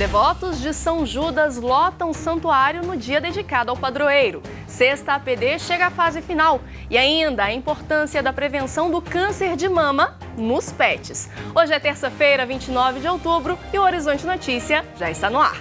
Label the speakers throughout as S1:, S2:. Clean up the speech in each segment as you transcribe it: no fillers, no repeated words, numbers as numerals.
S1: Devotos de São Judas lotam o santuário no dia dedicado ao padroeiro. Sexta APD chega à fase final. E ainda a importância da prevenção do câncer de mama nos pets. Hoje é terça-feira, 29 de outubro, e o Horizonte Notícia já está no ar.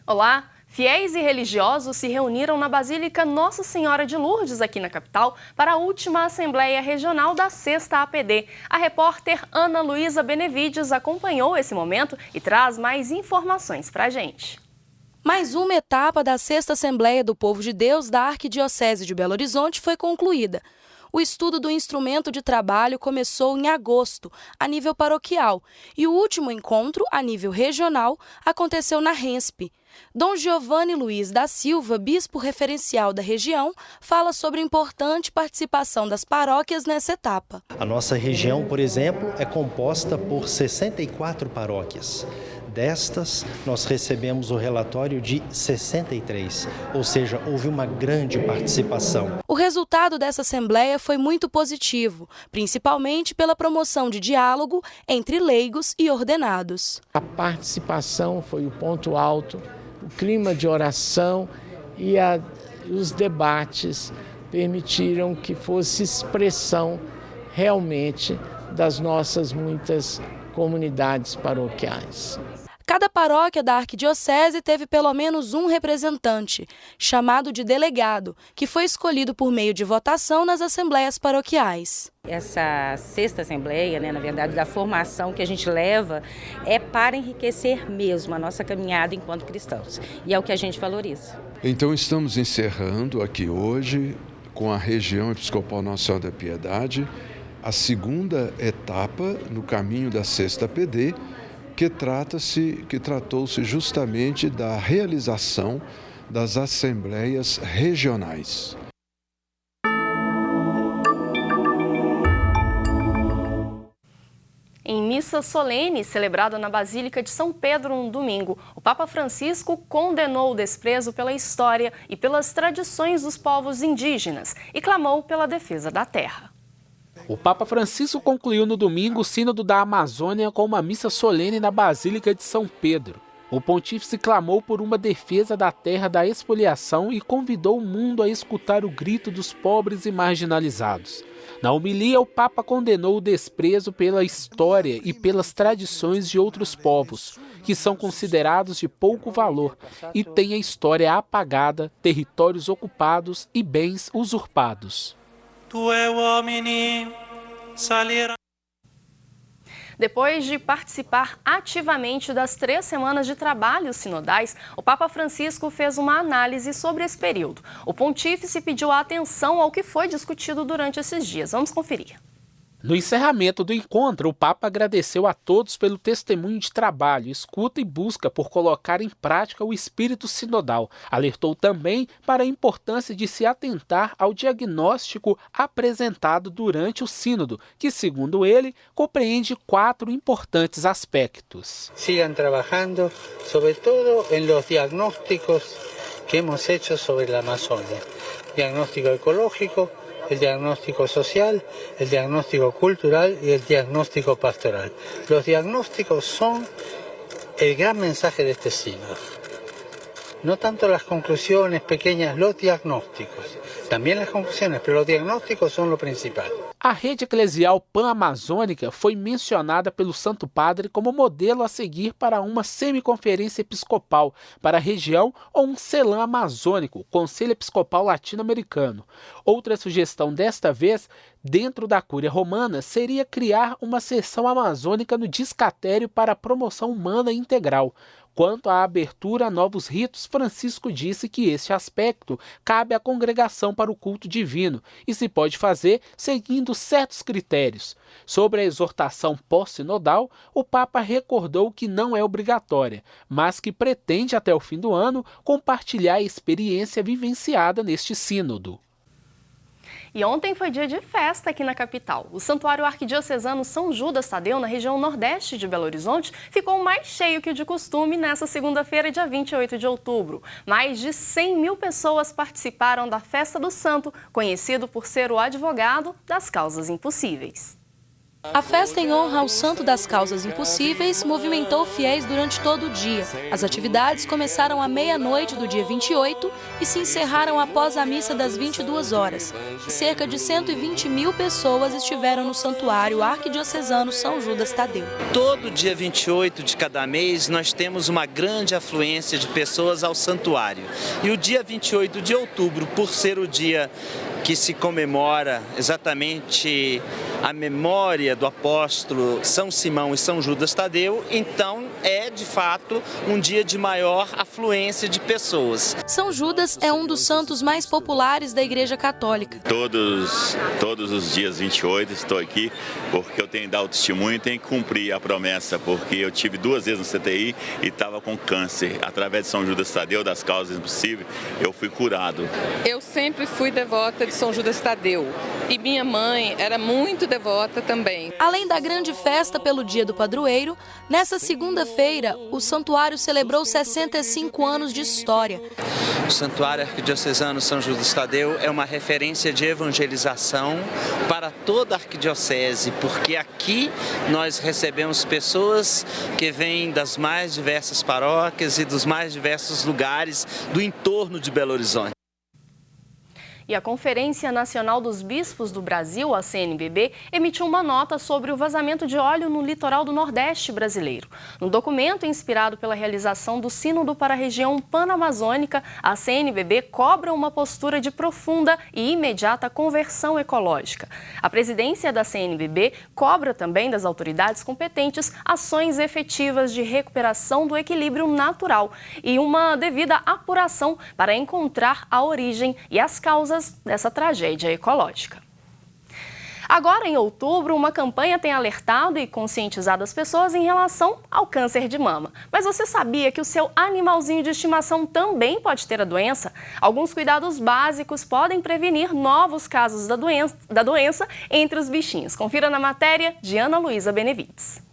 S1: Olá! Fiéis e religiosos se reuniram na Basílica Nossa Senhora de Lourdes, aqui na capital, para a última Assembleia Regional da Sexta APD. A repórter Ana Luísa Benevides acompanhou esse momento e traz mais informações para a gente.
S2: Mais uma etapa da Sexta Assembleia do Povo de Deus da Arquidiocese de Belo Horizonte foi concluída. O estudo do instrumento de trabalho começou em agosto, a nível paroquial, e o último encontro, a nível regional, aconteceu na RENSP. Dom Giovanni Luiz da Silva, bispo referencial da região, fala sobre a importante participação das paróquias nessa etapa.
S3: A nossa região, por exemplo, é composta por 64 paróquias. Destas, nós recebemos o relatório de 63, ou seja, houve uma grande participação.
S2: O resultado dessa assembleia foi muito positivo, principalmente pela promoção de diálogo entre leigos e ordenados.
S4: A participação foi o ponto alto, o clima de oração e os debates permitiram que fosse expressão realmente das nossas muitas comunidades paroquiais.
S2: Cada paróquia da Arquidiocese teve pelo menos um representante, chamado de delegado, que foi escolhido por meio de votação nas assembleias paroquiais.
S5: Essa sexta assembleia, na verdade, da formação que a gente leva é para enriquecer mesmo a nossa caminhada enquanto cristãos. E é o que a gente valoriza.
S6: Então estamos encerrando aqui hoje, com a região episcopal Nossa Senhora da Piedade, a segunda etapa no caminho da Sexta APD, que tratou-se justamente da realização das assembleias regionais.
S1: Em missa solene, celebrada na Basílica de São Pedro no domingo, o Papa Francisco condenou o desprezo pela história e pelas tradições dos povos indígenas e clamou pela defesa da terra.
S7: O Papa Francisco concluiu no domingo o Sínodo da Amazônia com uma missa solene na Basílica de São Pedro. O pontífice clamou por uma defesa da terra da expoliação e convidou o mundo a escutar o grito dos pobres e marginalizados. Na homilia, o Papa condenou o desprezo pela história e pelas tradições de outros povos, que são considerados de pouco valor e têm a história apagada, territórios ocupados e bens usurpados.
S1: Depois de participar ativamente das 3 semanas de trabalhos sinodais, o Papa Francisco fez uma análise sobre esse período. O pontífice pediu atenção ao que foi discutido durante esses dias. Vamos conferir.
S7: No encerramento do encontro, o Papa agradeceu a todos pelo testemunho de trabalho, escuta e busca por colocar em prática o espírito sinodal. Alertou também para a importância de se atentar ao diagnóstico apresentado durante o sínodo, que, segundo ele, compreende 4 importantes aspectos.
S8: Sigan trabalhando, sobretudo em los diagnósticos que hemos hecho sobre a Amazônia. Diagnóstico ecológico, el diagnóstico social, el diagnóstico cultural y el diagnóstico pastoral. Los diagnósticos son el gran mensaje de este sínodo. No tanto las conclusiones pequeñas, los diagnósticos. También las conclusiones, pero los diagnósticos son lo principal.
S7: A rede eclesial pan-amazônica foi mencionada pelo Santo Padre como modelo a seguir para uma semiconferência episcopal para a região ou um CELAM amazônico, Conselho Episcopal Latino-Americano. Outra sugestão desta vez, dentro da Cúria Romana, seria criar uma seção amazônica no Discatério para a promoção humana integral. Quanto à abertura a novos ritos, Francisco disse que esse aspecto cabe à congregação para o culto divino e se pode fazer seguindo certos critérios. Sobre a exortação pós-sinodal, o Papa recordou que não é obrigatória, mas que pretende até o fim do ano compartilhar a experiência vivenciada neste sínodo.
S1: E ontem foi dia de festa aqui na capital. O Santuário Arquidiocesano São Judas Tadeu, na região nordeste de Belo Horizonte, ficou mais cheio que de costume nesta segunda-feira, dia 28 de outubro. Mais de 100 mil pessoas participaram da Festa do Santo, conhecido por ser o advogado das causas impossíveis.
S2: A festa em honra ao Santo das Causas Impossíveis movimentou fiéis durante todo o dia. As atividades começaram à meia-noite do dia 28 e se encerraram após a missa das 22 horas. Cerca de 120 mil pessoas estiveram no Santuário Arquidiocesano São Judas Tadeu.
S9: Todo dia 28 de cada mês nós temos uma grande afluência de pessoas ao santuário. E o dia 28 de outubro, por ser o dia que se comemora exatamente a memória do apóstolo São Simão e São Judas Tadeu, então é de fato um dia de maior afluência de pessoas.
S2: São Judas é um dos santos mais populares da Igreja Católica.
S10: Todos os dias 28 estou aqui porque eu tenho que dar o testemunho e tenho que cumprir a promessa, porque eu tive 2 vezes no CTI e estava com câncer. Através de São Judas Tadeu, das causas impossíveis, eu fui curado.
S11: Eu sempre fui devota de São Judas Tadeu e minha mãe era muito devota também.
S2: Além da grande festa pelo Dia do Padroeiro, nessa segunda-feira o santuário celebrou 65 anos de história.
S9: O Santuário Arquidiocesano São Judas Tadeu é uma referência de evangelização para toda a arquidiocese, porque aqui nós recebemos pessoas que vêm das mais diversas paróquias e dos mais diversos lugares do entorno de Belo Horizonte.
S1: E a Conferência Nacional dos Bispos do Brasil, a CNBB, emitiu uma nota sobre o vazamento de óleo no litoral do Nordeste brasileiro. No documento, inspirado pela realização do Sínodo para a região panamazônica, a CNBB cobra uma postura de profunda e imediata conversão ecológica. A presidência da CNBB cobra também das autoridades competentes ações efetivas de recuperação do equilíbrio natural e uma devida apuração para encontrar a origem e as causas dessa tragédia ecológica. Agora, em outubro, uma campanha tem alertado e conscientizado as pessoas em relação ao câncer de mama. Mas você sabia que o seu animalzinho de estimação também pode ter a doença? Alguns cuidados básicos podem prevenir novos casos da doença entre os bichinhos. Confira na matéria de Ana Luísa Benevides.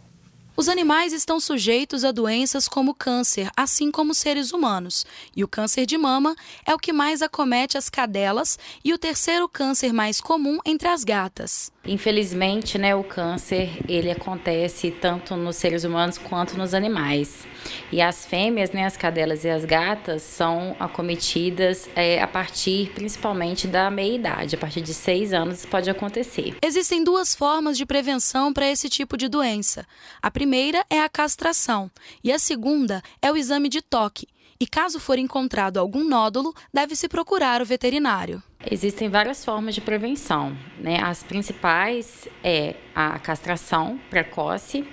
S2: Os animais estão sujeitos a doenças como câncer, assim como seres humanos. E o câncer de mama é o que mais acomete as cadelas e o terceiro câncer mais comum entre as gatas.
S5: Infelizmente, o câncer ele acontece tanto nos seres humanos quanto nos animais. E as fêmeas, as cadelas e as gatas, são acometidas a partir principalmente da meia-idade. A partir de 6 anos isso pode acontecer.
S2: Existem 2 formas de prevenção para esse tipo de doença. A primeira é a castração e a segunda é o exame de toque. E caso for encontrado algum nódulo, deve-se procurar o veterinário.
S5: Existem várias formas de prevenção, As principais é a castração precoce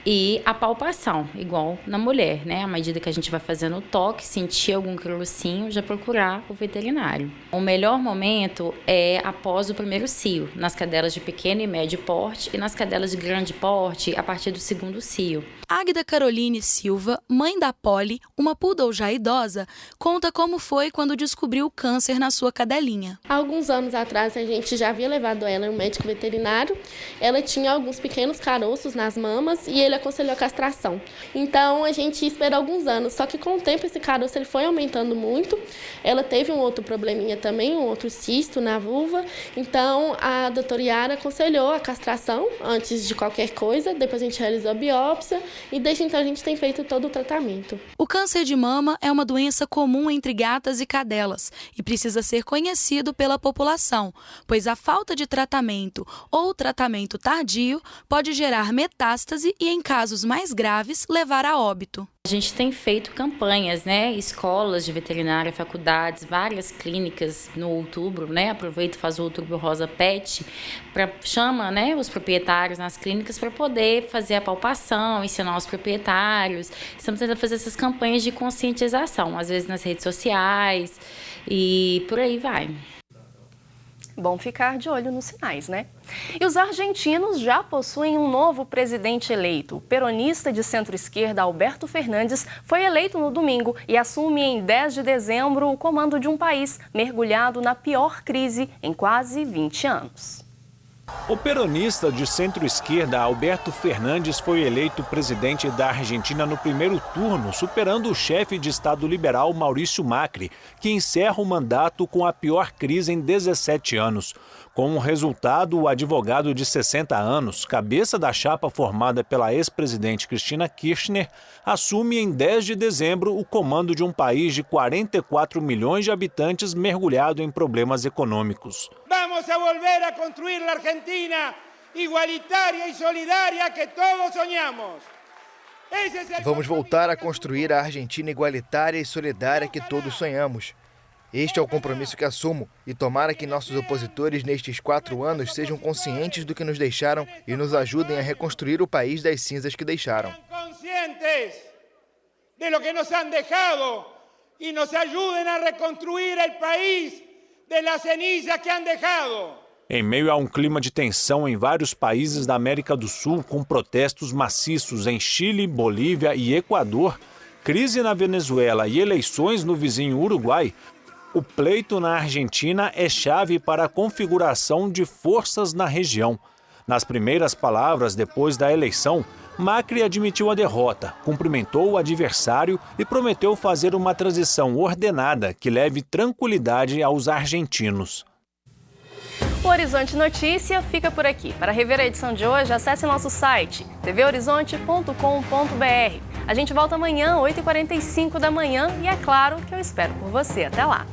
S5: e a palpação, igual na mulher, À medida que a gente vai fazendo o toque, sentir algum carocinho, já procurar o veterinário. O melhor momento é após o primeiro cio, nas cadelas de pequeno e médio porte e nas cadelas de grande porte, a partir do segundo cio.
S2: Águida Caroline Silva, mãe da Polly, uma poodle já idosa, conta como foi quando descobriu o câncer na sua cadelinha.
S12: Há alguns anos atrás, a gente já havia levado ela em um médico veterinário. Ela tinha alguns pequenos caroços nas mamas e ele aconselhou a castração. Então, a gente esperou alguns anos, só que com o tempo esse caroço ele foi aumentando muito. Ela teve um outro probleminha também, um outro cisto na vulva. Então, a doutora Yara aconselhou a castração antes de qualquer coisa. Depois a gente realizou a biópsia e desde então a gente tem feito todo o tratamento.
S2: O câncer de mama é uma doença comum entre gatas e cadelas e precisa ser conhecido pela população, pois a falta de tratamento ou tratamento tardio pode gerar metástase e, em casos mais graves, levar a óbito.
S5: A gente tem feito campanhas, escolas de veterinária, faculdades, várias clínicas no outubro, Aproveita e faz o Outubro Rosa Pet, chama, os proprietários nas clínicas para poder fazer a palpação, ensinar os proprietários. Estamos tentando fazer essas campanhas de conscientização, às vezes nas redes sociais e por aí vai.
S1: Bom ficar de olho nos sinais, né? E os argentinos já possuem um novo presidente eleito. O peronista de centro-esquerda Alberto Fernandes foi eleito no domingo e assume em 10 de dezembro o comando de um país mergulhado na pior crise em quase 20 anos.
S13: O peronista de centro-esquerda Alberto Fernandes foi eleito presidente da Argentina no primeiro turno, superando o chefe de Estado liberal Maurício Macri, que encerra o mandato com a pior crise em 17 anos. Com o resultado, o advogado de 60 anos, cabeça da chapa formada pela ex-presidente Cristina Kirchner, assume em 10 de dezembro o comando de um país de 44 milhões de habitantes mergulhado em problemas econômicos.
S14: Vamos a volver a construir a Argentina igualitária e solidária que todos sonhamos.
S15: Vamos voltar a construir a Argentina igualitária e solidária que todos sonhamos. Este é o compromisso que assumo e tomara que nossos opositores nestes 4 anos sejam conscientes do que nos deixaram e nos ajudem a reconstruir o país das cinzas que deixaram.
S14: Conscientes de lo que nos han dejado e nos ajudem a reconstruir o país de las cenizas que han dejado.
S13: Em meio a um clima de tensão em vários países da América do Sul, com protestos maciços em Chile, Bolívia e Equador, crise na Venezuela e eleições no vizinho Uruguai, o pleito na Argentina é chave para a configuração de forças na região. Nas primeiras palavras depois da eleição, Macri admitiu a derrota, cumprimentou o adversário e prometeu fazer uma transição ordenada que leve tranquilidade aos argentinos.
S1: O Horizonte Notícia fica por aqui. Para rever a edição de hoje, acesse nosso site tvhorizonte.com.br. A gente volta amanhã, 8h45 da manhã, e é claro que eu espero por você. Até lá!